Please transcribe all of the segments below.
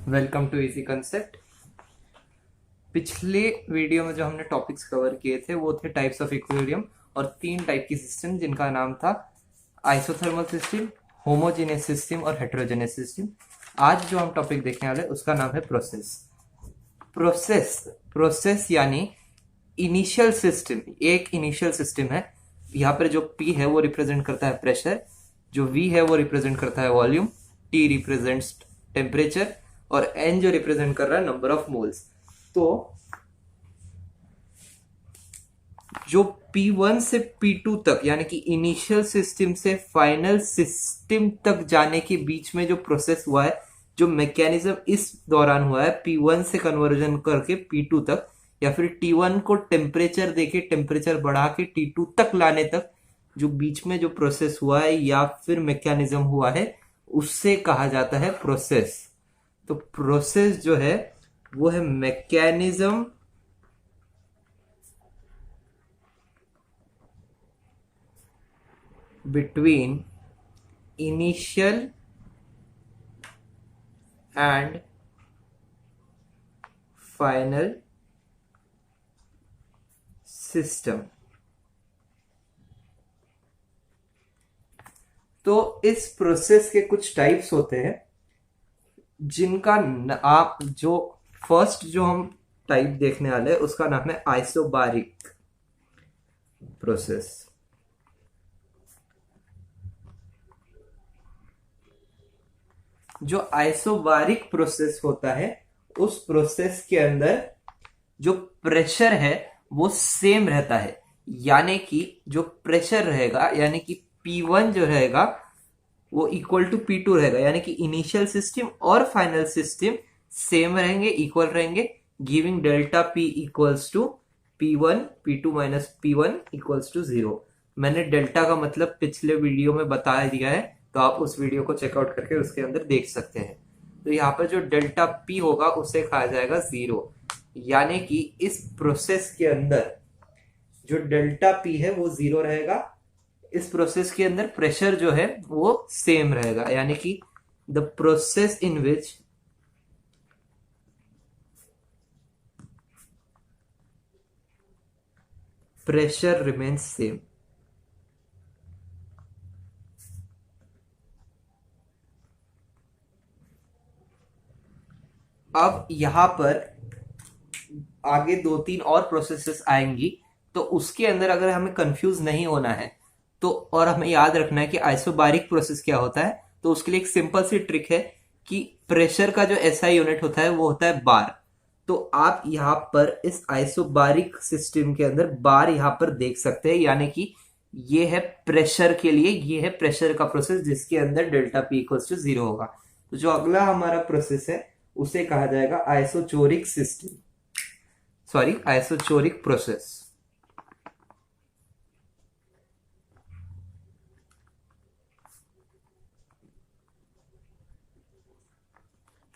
Welcome to easy concept. पिछले video में जो हमने टॉपिक्स कवर किए थे वो थे टाइप्स ऑफ इक्विलिब्रियम और तीन टाइप की सिस्टम जिनका नाम था आइसोथर्मल सिस्टम, होमोजेनियस सिस्टम और हेटेरोजेनियस सिस्टम। आज जो हम टॉपिक देखने वाले उसका नाम है प्रोसेस। प्रोसेस प्रोसेस यानी इनिशियल सिस्टम। एक इनिशियल सिस्टम है। यहाँ पर जो P है वो रिप्रेजेंट करता है प्रेशर, जो V है वो रिप्रेजेंट करता है वॉल्यूम, T रिप्रेजेंट्स टेम्परेचर और N जो रिप्रेजेंट कर रहा है नंबर ऑफ मोल्स। तो जो P1 से P2 तक यानी कि इनिशियल सिस्टम से फाइनल सिस्टम तक जाने के बीच में जो प्रोसेस हुआ है, जो मैकेनिज्म इस दौरान हुआ है P1 से कन्वर्जन करके P2 तक, या फिर T1 को टेम्परेचर देके टेम्परेचर बढ़ा के T2 तक लाने तक जो बीच में जो प्रोसेस हुआ है या फिर मैकेनिज्म हुआ है, उससे कहा जाता है प्रोसेस। तो प्रोसेस जो है वो है mechanism between initial and final system. तो इस प्रोसेस के कुछ टाइप्स होते हैं जिनका आप जो फर्स्ट जो हम टाइप देखने वाले हैं उसका नाम है आइसोबारिक प्रोसेस। जो आइसोबारिक प्रोसेस होता है उस प्रोसेस के अंदर जो प्रेशर है वो सेम रहता है, यानी कि जो प्रेशर रहेगा यानी कि P1 जो रहेगा वो इक्वल टू P2 रहेगा, यानी कि इनिशियल सिस्टम और फाइनल सिस्टम सेम रहेंगे, इक्वल रहेंगे, giving delta P equals to P1 P2 minus P1 equals to 0। मैंने डेल्टा का मतलब पिछले वीडियो में बता दिया है, तो आप उस वीडियो को चेकआउट करके उसके अंदर देख सकते हैं। तो यहाँ पर जो डेल्टा P होगा उसे कहा जाएगा 0, यानी कि इस प्रोसेस के अंदर जो डेल्टा P है वो 0 रहेगा। इस प्रोसेस के अंदर प्रेशर जो है वो सेम रहेगा, यानी कि the process in which pressure remains same. अब यहां पर आगे दो तीन और प्रोसेसेस आएंगी, तो उसके अंदर अगर हमें कंफ्यूज नहीं होना है तो, और हमें याद रखना है कि आइसोबारिक प्रोसेस क्या होता है, तो उसके लिए एक सिंपल सी ट्रिक है कि प्रेशर का जो एसआई यूनिट होता है वो होता है बार। तो आप यहाँ पर इस आइसोबारिक सिस्टम के अंदर बार यहाँ पर देख सकते हैं, यानी कि ये है प्रेशर के लिए, ये है प्रेशर का प्रोसेस जिसके अंदर डेल्टा P इक्वल्स टू 0 होगा। तो जो अगला हमारा प्रोसेस है उसे कहा जाएगा आइसोचोरिक सिस्टम, सॉरी आइसोचोरिक प्रोसेस।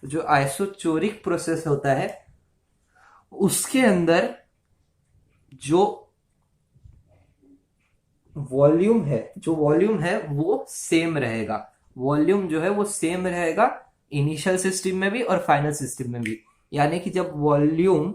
जो आइसोचोरिक प्रोसेस होता है उसके अंदर जो वॉल्यूम है वो सेम रहेगा। वॉल्यूम जो है वो सेम रहेगा इनिशियल सिस्टम में भी और फाइनल सिस्टम में भी, यानी कि जब वॉल्यूम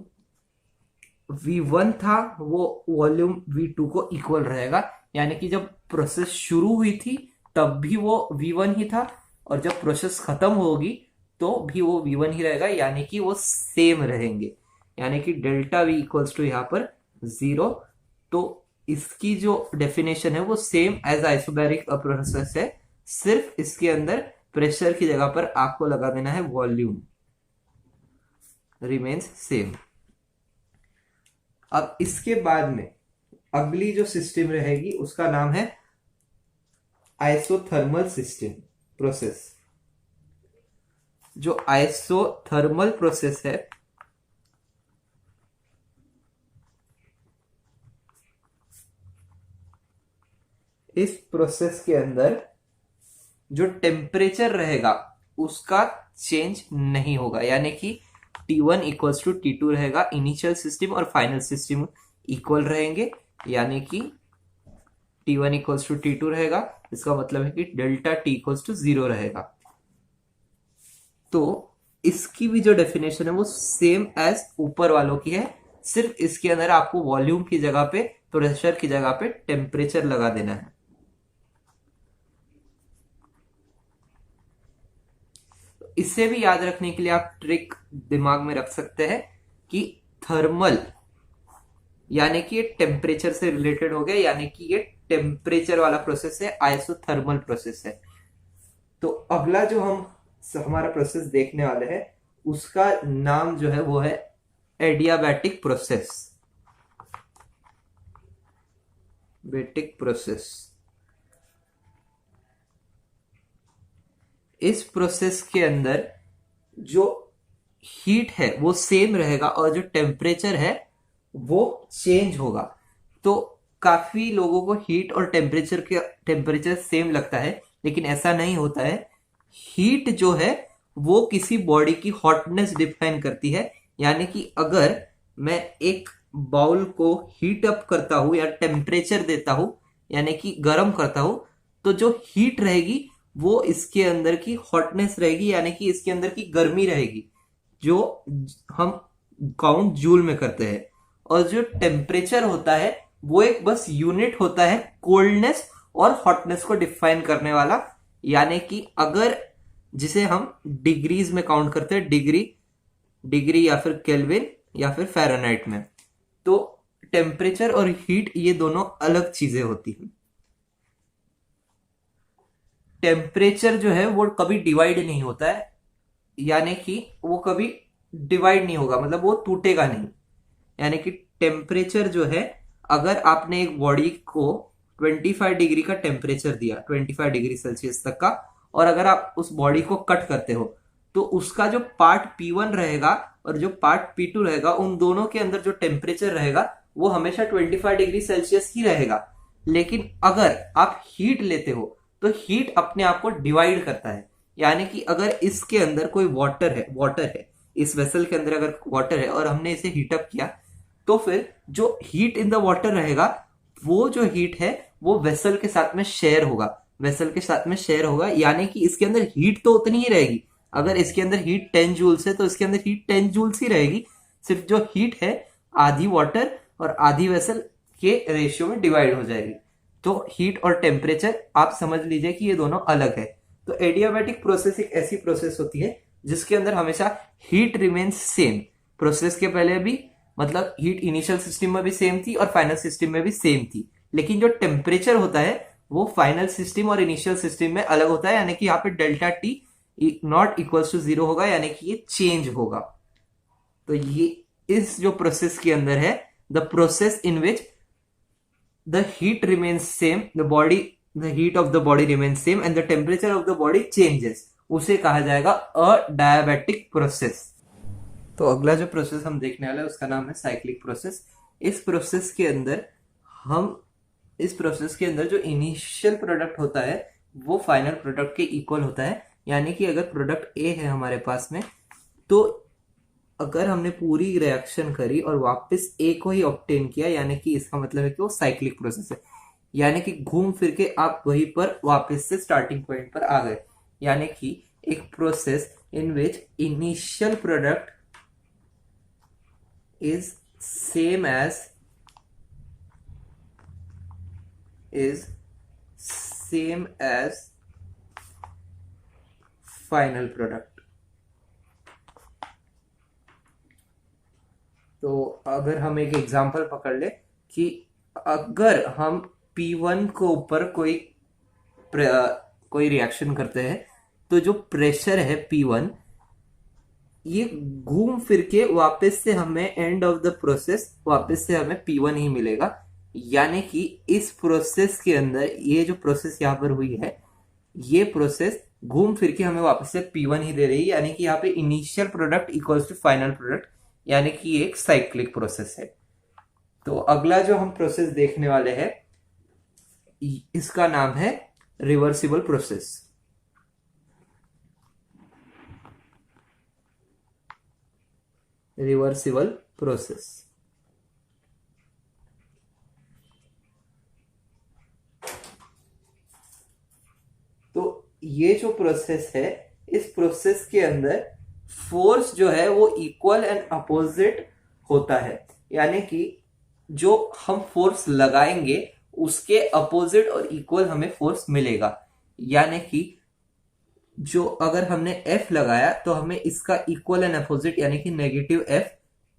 V1 था वो वॉल्यूम V2 को इक्वल रहेगा, यानी कि जब प्रोसेस शुरू हुई थी तब भी वो V1 ही था और जब प्रोसेस खत्म होगी तो भी वो V1 ही रहेगा, यानी कि वो सेम रहेंगे, यानी कि डेल्टा V इक्वल्स टू यहाँ पर 0। तो इसकी जो डेफिनेशन है वो सेम एज आइसोबैरिक प्रोसेस है, सिर्फ इसके अंदर प्रेशर की जगह पर आपको लगा देना है वॉल्यूम रिमेन्स सेम। अब इसके बाद में अगली जो सिस्टम रहेगी उसका नाम है आइसोथर्मल सिस्टम प्रोसेस। जो आइसोथर्मल प्रोसेस है इस प्रोसेस के अंदर जो टेम्परेचर रहेगा उसका चेंज नहीं होगा, यानी कि T1 इक्वल्स टू T2 रहेगा। इनिशियल सिस्टम और फाइनल सिस्टम इक्वल रहेंगे, यानी कि T1 इक्वल्स टू T2 रहेगा। इसका मतलब है कि डेल्टा T इक्वल्स टू 0 रहेगा। तो इसकी भी जो डेफिनेशन है वो सेम एज ऊपर वालों की है, सिर्फ इसके अंदर आपको वॉल्यूम की जगह पे, प्रेशर की जगह पे टेम्परेचर लगा देना है। इसे भी याद रखने के लिए आप ट्रिक दिमाग में रख सकते हैं कि थर्मल यानी कि ये टेम्परेचर से रिलेटेड हो गया, यानी कि ये टेम्परेचर वाला प्रोसेस है, आइसोथर्मल प्रोसेस है। तो अगला जो हम हमारा प्रोसेस देखने वाले हैं उसका नाम जो है वो है एडियाबैटिक प्रोसेस। बेटिक प्रोसेस। इस प्रोसेस के अंदर जो हीट है वो सेम रहेगा और जो टेम्परेचर है वो चेंज होगा। तो काफी लोगों को हीट और टेम्परेचर सेम लगता है, लेकिन ऐसा नहीं होता है। हीट जो है वो किसी बॉडी की हॉटनेस डिफाइन करती है, यानी कि अगर मैं एक बाउल को हीट अप करता हूं या टेम्परेचर देता हूं यानी कि गर्म करता हूं, तो जो हीट रहेगी वो इसके अंदर की हॉटनेस रहेगी, यानी कि इसके अंदर की गर्मी रहेगी, जो हम काउंट जूल में करते हैं। और जो टेम्परेचर होता है वो एक बस यूनिट होता है कोल्डनेस और हॉटनेस को डिफाइन करने वाला, यानी कि अगर जिसे हम डिग्रीज में काउंट करते हैं, डिग्री या फिर केल्विन या फिर फ़ारेनहाइट में। तो टेम्परेचर और हीट ये दोनों अलग चीजें होती हैं। टेम्परेचर जो है वो कभी डिवाइड नहीं होता है, यानी कि वो कभी डिवाइड नहीं होगा, मतलब वो टूटेगा नहीं। यानी कि टेम्परेचर जो है, अगर आपने एक बॉडी को 25 डिग्री का टेम्परेचर दिया, 25 डिग्री सेल्सियस तक का, और अगर आप उस बॉडी को कट करते हो तो उसका जो पार्ट P1 रहेगा और जो पार्ट P2 रहेगा, उन दोनों के अंदर जो टेम्परेचर रहेगा वो हमेशा 25 डिग्री सेल्सियस ही रहेगा। लेकिन अगर आप हीट लेते हो तो हीट अपने आप को डिवाइड करता है, यानी कि अगर इसके अंदर कोई वाटर है, इस वेसल के अंदर अगर वाटर है और हमने इसे हीटअप किया, तो फिर जो हीट इन द वाटर रहेगा वो जो हीट है वो वेसल के साथ में शेयर होगा, यानी कि इसके अंदर हीट तो उतनी ही रहेगी। अगर इसके अंदर हीट 10 जूल्स है तो इसके अंदर हीट 10 जूल्स ही रहेगी, सिर्फ जो हीट है आधी वाटर और आधी वेसल के रेशियो में डिवाइड हो जाएगी। तो हीट और टेम्परेचर आप समझ लीजिए कि ये दोनों अलग है। तो एडियाबैटिक प्रोसेस एक ऐसी प्रोसेस होती है जिसके अंदर हमेशा हीट रिमेन्स सेम। प्रोसेस के पहले भी, मतलब हीट इनिशियल सिस्टम में भी सेम थी और फाइनल सिस्टम में भी सेम थी, लेकिन जो टेम्परेचर होता है वो फाइनल सिस्टम और इनिशियल सिस्टम में अलग होता है, यानी कि यहाँ पे delta T not equals to 0 होगा, यानी कि ये चेंज होगा। तो ये इस जो प्रोसेस के अंदर है, the process in which the heat remains same, the heat of the body remains same and the temperature of the body changes, उसे कहा जाएगा अडायाबैटिक प्रोसेस। तो अगला जो प्रोसेस हम देखने वाले हैं उसका नाम है साइक्लिक प्रोसेस। इस प्रोसेस के अंदर जो इनिशियल प्रोडक्ट होता है वो फाइनल प्रोडक्ट के इक्वल होता है, यानी कि अगर प्रोडक्ट ए है हमारे पास में, तो अगर हमने पूरी रिएक्शन करी और वापस ए को ही ऑब्टेन किया, यानी कि इसका मतलब है कि वो साइक्लिक प्रोसेस है, यानी कि घूम फिर के आप वहीं पर वापस से स्टार्टिंग पॉइंट पर आ गए। यानी कि एक process in which initial product is same as final product. तो अगर हम एक एग्जांपल पकड़ ले कि अगर हम P1 को ऊपर कोई रिएक्शन करते हैं, तो जो प्रेशर है P1 ये घूम फिर के वापस से हमें एंड ऑफ द प्रोसेस वापस से हमें P1 ही मिलेगा। यानी कि इस प्रोसेस के अंदर ये जो प्रोसेस यहाँ पर हुई है, ये प्रोसेस घूम फिर के हमें वापस से P1 ही दे रही है, यानी कि यहाँ पे initial product equals to final product, यानी कि ये एक साइक्लिक प्रोसेस है। तो अगला जो हम प्रोसेस देखने वाले हैं इसका नाम है रिवर्सिबल प्रोसेस। Reversible process. तो ये जो प्रोसेस है, इस प्रोसेस के अंदर फोर्स जो है वो इक्वल एंड अपोजिट होता है, यानी कि जो हम फोर्स लगाएंगे उसके अपोजिट और इक्वल हमें फोर्स मिलेगा। यानी कि जो अगर हमने F लगाया तो हमें इसका इक्वल एंड अपोजिट यानी कि नेगेटिव F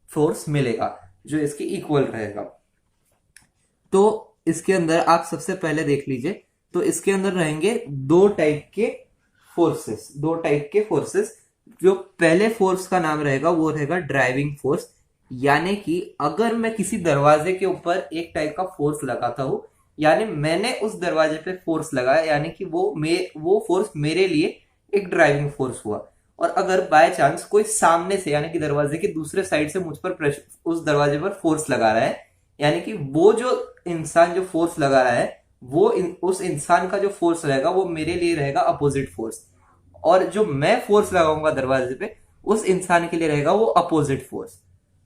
फोर्स मिलेगा जो इसके इक्वल रहेगा। तो इसके अंदर आप सबसे पहले देख लीजिए, तो इसके अंदर रहेंगे दो टाइप के फोर्सेस। जो पहले फोर्स का नाम रहेगा वो रहेगा ड्राइविंग फोर्स, यानी कि अगर मैं किसी दरवाजे के ऊपर एक टाइप का फोर्स लगाता हूं, यानी मैंने उस दरवाजे पे फोर्स लगाया, यानी कि वो फोर्स मेरे लिए एक ड्राइविंग फोर्स हुआ। और अगर बाय चांस कोई सामने से यानी कि दरवाजे के दूसरे साइड से मुझ पर प्रेशर, उस दरवाजे पर फोर्स लगा रहा है, यानी कि वो जो इंसान जो फोर्स लगा रहा है उस इंसान का जो फोर्स रहेगा वो मेरे लिए रहेगा अपोजिट फोर्स, और जो मैं फोर्स लगाऊंगा दरवाजे पे उस इंसान के लिए रहेगा वो अपोजिट फोर्स।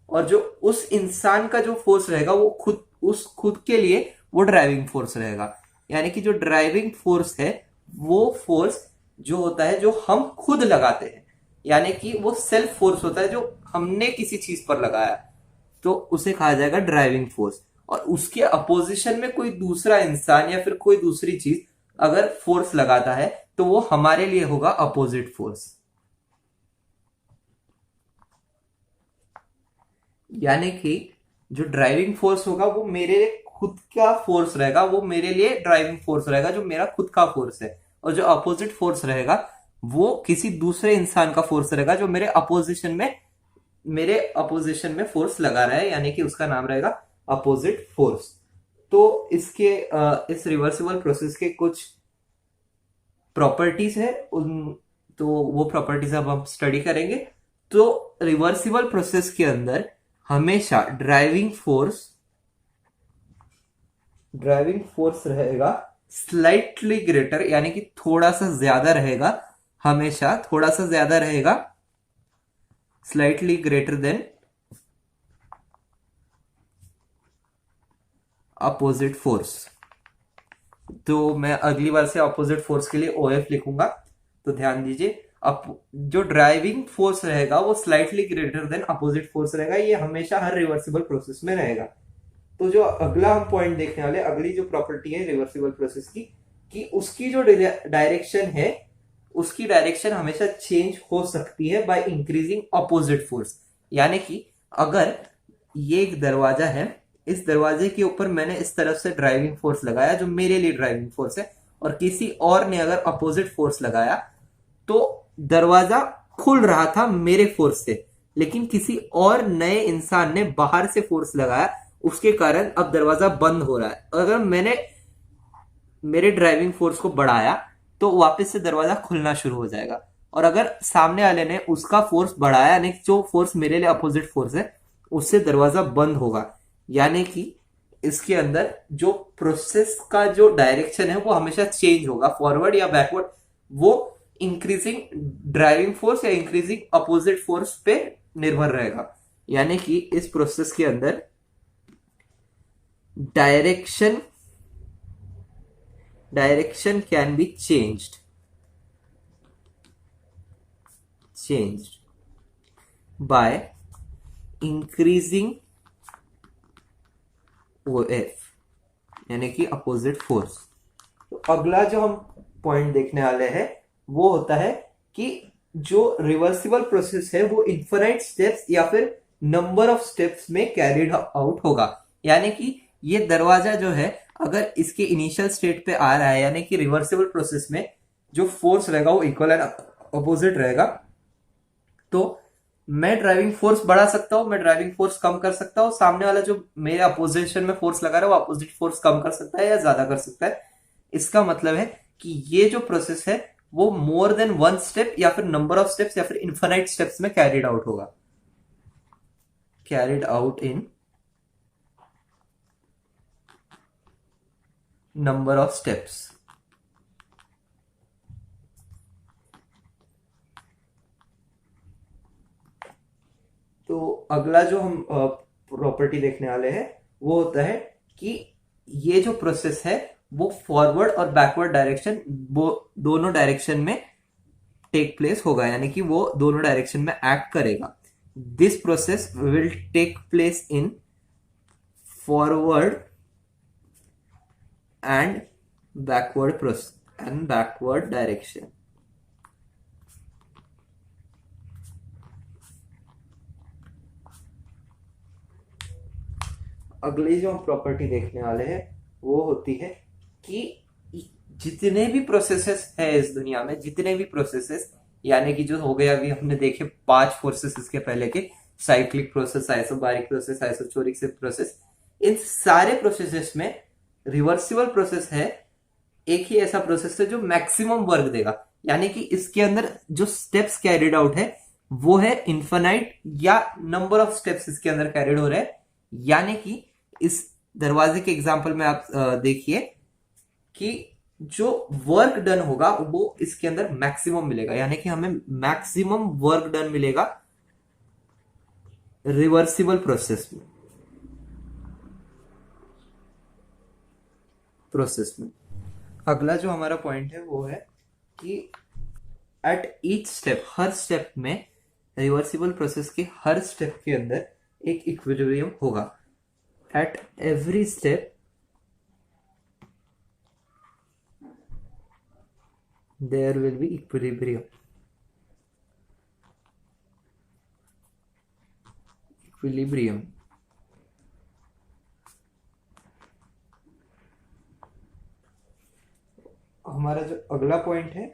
और जो उस इंसान का जो फोर्स रहेगा वो खुद के लिए वो ड्राइविंग फोर्स रहेगा। यानी कि जो ड्राइविंग फोर्स है वो फोर्स जो होता है जो हम खुद लगाते हैं, यानी कि वो सेल्फ फोर्स होता है जो हमने किसी चीज पर लगाया, तो उसे कहा जाएगा ड्राइविंग फोर्स। और उसके अपोजिशन में कोई दूसरा इंसान या फिर कोई दूसरी चीज अगर फोर्स लगाता है तो वो हमारे लिए होगा अपोजिट फोर्स। यानी कि जो ड्राइविंग फोर्स होगा वो मेरे खुद का फोर्स रहेगा, वो मेरे लिए ड्राइविंग फोर्स रहेगा जो मेरा खुद का फोर्स है। और जो अपोजिट फोर्स रहेगा वो किसी दूसरे इंसान का फोर्स रहेगा जो मेरे अपोजिशन में फोर्स लगा रहा है, यानी कि उसका नाम रहेगा अपोजिट फोर्स। तो इस रिवर्सिबल प्रोसेस के कुछ प्रॉपर्टीज है, तो वो प्रॉपर्टीज अब हम स्टडी करेंगे। तो रिवर्सिबल प्रोसेस के अंदर हमेशा ड्राइविंग फोर्स रहेगा स्लाइटली ग्रेटर, यानी कि थोड़ा सा ज्यादा रहेगा, हमेशा थोड़ा सा ज्यादा रहेगा, slightly greater than opposite force. तो मैं अगली बार से अपोजिट फोर्स के लिए OF लिखूंगा, तो ध्यान दीजिए। अब जो ड्राइविंग फोर्स रहेगा वो slightly greater than opposite force रहेगा, ये हमेशा हर रिवर्सिबल प्रोसेस में रहेगा। तो जो अगला हम पॉइंट देखने वाले, अगली जो प्रॉपर्टी है रिवर्सिबल प्रोसेस की, कि उसकी जो डायरेक्शन है उसकी डायरेक्शन हमेशा चेंज हो सकती है बाय इंक्रीजिंग अपोजिट फोर्स। यानी कि अगर ये एक दरवाजा है, इस दरवाजे के ऊपर मैंने इस तरफ से ड्राइविंग फोर्स लगाया जो मेरे लिए ड्राइविंग फोर्स है, और किसी और ने अगर अपोजिट फोर्स लगाया तो दरवाजा खुल रहा था मेरे फोर्स से, लेकिन किसी और नए इंसान ने बाहर से फोर्स लगाया, उसके कारण अब दरवाजा बंद हो रहा है। अगर मैंने मेरे ड्राइविंग फोर्स को बढ़ाया तो वापस से दरवाजा खुलना शुरू हो जाएगा, और अगर सामने वाले ने उसका फोर्स बढ़ाया, यानी जो फोर्स मेरे लिए अपोजिट फोर्स है, उससे दरवाजा बंद होगा। यानी कि इसके अंदर जो प्रोसेस का जो डायरेक्शन है वो हमेशा चेंज होगा, फॉरवर्ड या बैकवर्ड, वो इंक्रीजिंग ड्राइविंग फोर्स या इंक्रीजिंग अपोजिट फोर्स पे निर्भर रहेगा। यानी कि इस प्रोसेस के अंदर direction can be changed by increasing OF, यानी कि अपोजिट फोर्स। तो अगला जो हम पॉइंट देखने वाले हैं वो होता है कि जो रिवर्सिबल प्रोसेस है वो इन्फिनाइट स्टेप्स या फिर नंबर ऑफ स्टेप्स में कैरिड आउट होगा। यानी कि ये दरवाजा जो है अगर इसके इनिशियल स्टेट पे आ रहा है, यानी कि रिवर्सिबल प्रोसेस में जो फोर्स रहेगा वो इक्वल एंड अपोजिट रहेगा, तो मैं ड्राइविंग फोर्स बढ़ा सकता हूं, मैं ड्राइविंग फोर्स कम कर सकता हूं, सामने वाला जो मेरे अपोजिशन में फोर्स लगा रहा है वो अपोजिट फोर्स कम कर सकता है या ज्यादा कर सकता है। इसका मतलब है कि ये जो प्रोसेस है वो मोर देन वन स्टेप या फिर नंबर ऑफ स्टेप्स या फिर इन्फिनाइट स्टेप्स में कैरिड आउट होगा, carried out in number of steps. तो अगला जो हम प्रॉपर्टी देखने वाले हैं वो होता है कि ये जो प्रोसेस है वो फॉरवर्ड और बैकवर्ड डायरेक्शन दोनों डायरेक्शन में टेक प्लेस होगा, यानी कि वो दोनों डायरेक्शन में एक्ट करेगा. This process will take place in forward and backward direction. अगली जो हम प्रॉपर्टी देखने वाले हैं वो होती है कि जितने भी प्रोसेसेस है इस दुनिया में, जितने भी प्रोसेसेस, यानी कि जो हो गए अभी हमने देखे 5 फोर्सेस इसके पहले के, cyclic process, isobaric process, isochoric process, इन सारे प्रोसेसेस में रिवर्सिबल प्रोसेस है एक ही ऐसा प्रोसेस है जो मैक्सिमम वर्क देगा, यानी कि इसके अंदर जो स्टेप्स कैरिड आउट है वो है इन्फिनाइट, या नंबर ऑफ स्टेप्स इसके अंदर कैरिड हो रहे हैं. यानी कि इस दरवाजे के एग्जांपल में आप देखिए कि जो वर्क डन होगा वो इसके अंदर मैक्सिमम मिलेगा, यानी कि हमें मैक्सिमम वर्क डन मिलेगा रिवर्सिबल प्रोसेस में. अगला जो हमारा पॉइंट है वो है कि एट ईच स्टेप, हर स्टेप में, रिवर्सिबल प्रोसेस के हर स्टेप के अंदर एक इक्विलिब्रियम होगा. At every step there will be equilibrium. हमारा जो अगला पॉइंट है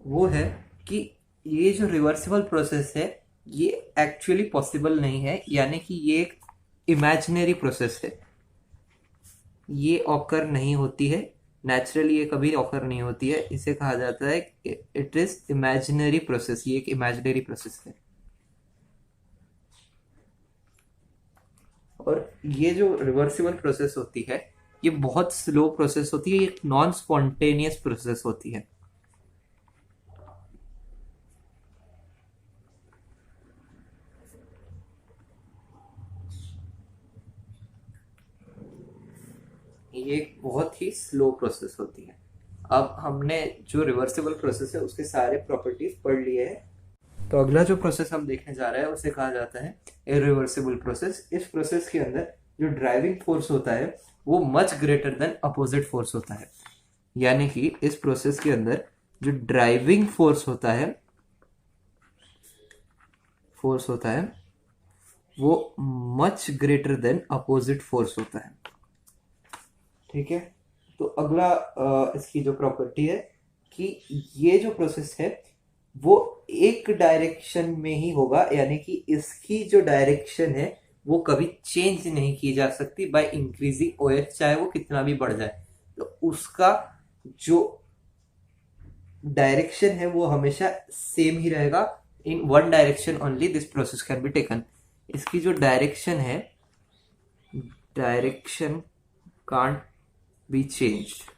वो है कि ये जो रिवर्सिबल प्रोसेस है ये एक्चुअली पॉसिबल नहीं है, यानी कि ये एक इमेजिनरी प्रोसेस है, ये ऑकर नहीं होती है, नेचुरली ये कभी ऑकर नहीं होती है. इसे कहा जाता है इट इज इमेजिनरी प्रोसेस, ये एक इमेजिनरी प्रोसेस है. और ये जो रिवर्सिबल प्रोसेस होती है ये बहुत स्लो प्रोसेस होती है, ये एक नॉन स्पॉन्टेनियस प्रोसेस होती है. ये एक बहुत ही स्लो प्रोसेस होती है. अब हमने जो रिवर्सिबल प्रोसेस है उसके सारे प्रॉपर्टीज पढ़ लिए हैं. तो अगला जो प्रोसेस हम देखने जा रहे हैं उसे कहा जाता है इरिवर्सिबल प्रोसेस. इस प्रोसेस के अंदर जो ड्राइविंग फोर्स होता है वो much greater than opposite force होता है, यानी कि इस प्रोसेस के अंदर जो ड्राइविंग फोर्स होता है वो much greater than opposite force होता है. ठीक है. तो अगला इसकी जो प्रॉपर्टी है कि ये जो प्रोसेस है वो एक डायरेक्शन में ही होगा, यानी कि इसकी जो डायरेक्शन है वो कभी चेंज नहीं की जा सकती बाय इंक्रीजिंग OH, चाहे वो कितना भी बढ़ जाए. तो उसका जो डायरेक्शन है वो हमेशा सेम ही रहेगा. In one direction only this process can be taken. इसकी जो डायरेक्शन है, डायरेक्शन कांट बी चेंज्ड.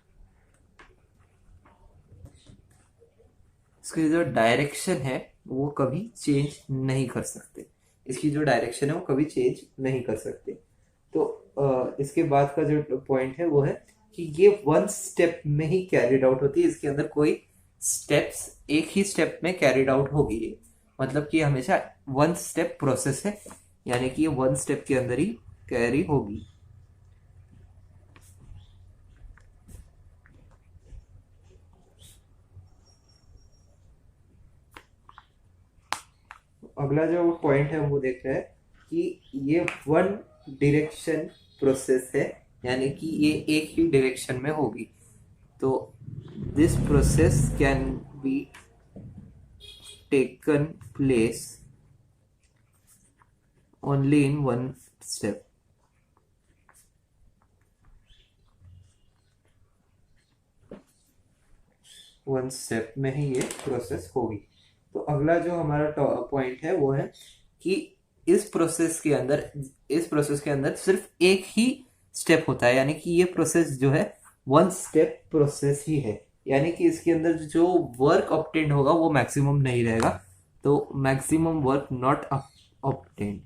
इसकी जो डायरेक्शन है वो कभी चेंज नहीं कर सकते. इसकी जो डायरेक्शन है वो कभी चेंज नहीं कर सकते. तो इसके बाद का जो पॉइंट है वो है कि ये वन स्टेप में ही कैरिड आउट होती है. इसके अंदर कोई स्टेप्स एक ही स्टेप में कैरिड आउट होगी, ये मतलब कि हमेशा वन स्टेप प्रोसेस है, यानी कि ये वन स्टेप के अंदर ही कैरी होगी. अगला जो पॉइंट है वो देख रहे हैं कि ये वन डायरेक्शन प्रोसेस है, यानी कि ये एक ही डायरेक्शन में होगी. तो this process can be taken place only in one step. One step में ही ये प्रोसेस होगी. तो अगला जो हमारा पॉइंट है वो है कि इस प्रोसेस के अंदर सिर्फ एक ही स्टेप होता है, यानी कि ये प्रोसेस जो है वन स्टेप प्रोसेस ही है, यानी कि इसके अंदर जो वर्क ऑब्टेन्ड होगा वो मैक्सिमम नहीं रहेगा. तो मैक्सिमम वर्क नॉट ऑब्टेन्ड.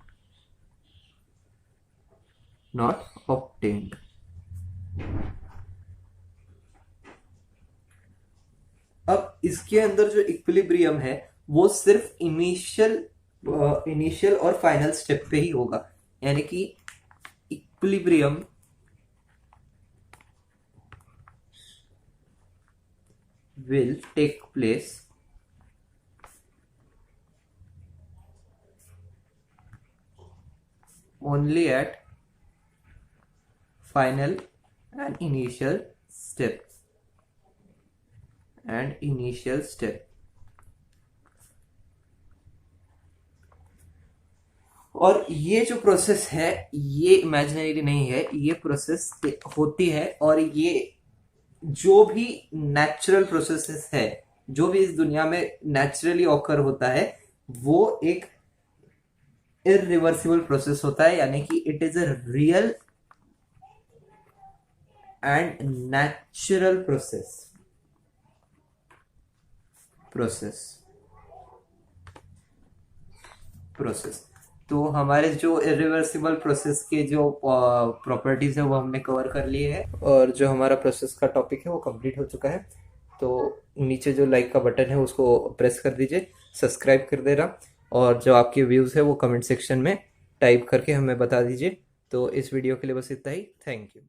अब इसके अंदर जो इक्विलिब्रियम है वो सिर्फ इनिशियल और फाइनल स्टेप पे ही होगा, यानी कि equilibrium will take place only at final and initial step और ये जो प्रोसेस है ये इमेजिनरी नहीं है, ये प्रोसेस होती है। और ये जो भी नेचुरल प्रोसेसेस है, जो भी इस दुनिया में नेचुरली ऑकर होता है, वो एक इरिवर्सिबल प्रोसेस होता है, यानी कि it is a real and natural process. तो हमारे जो इरिवर्सिबल प्रोसेस के जो प्रॉपर्टीज है वो हमने कवर कर लिए हैं, और जो हमारा प्रोसेस का टॉपिक है वो कंप्लीट हो चुका है। तो नीचे जो लाइक का बटन है उसको प्रेस कर दीजिए, सब्सक्राइब कर देना, और जो आपके व्यूज़ है वो कमेंट सेक्शन में टाइप करके हमें बता दीजिए। तो इस वीडियो के लिए बस इतना ही। Thank you.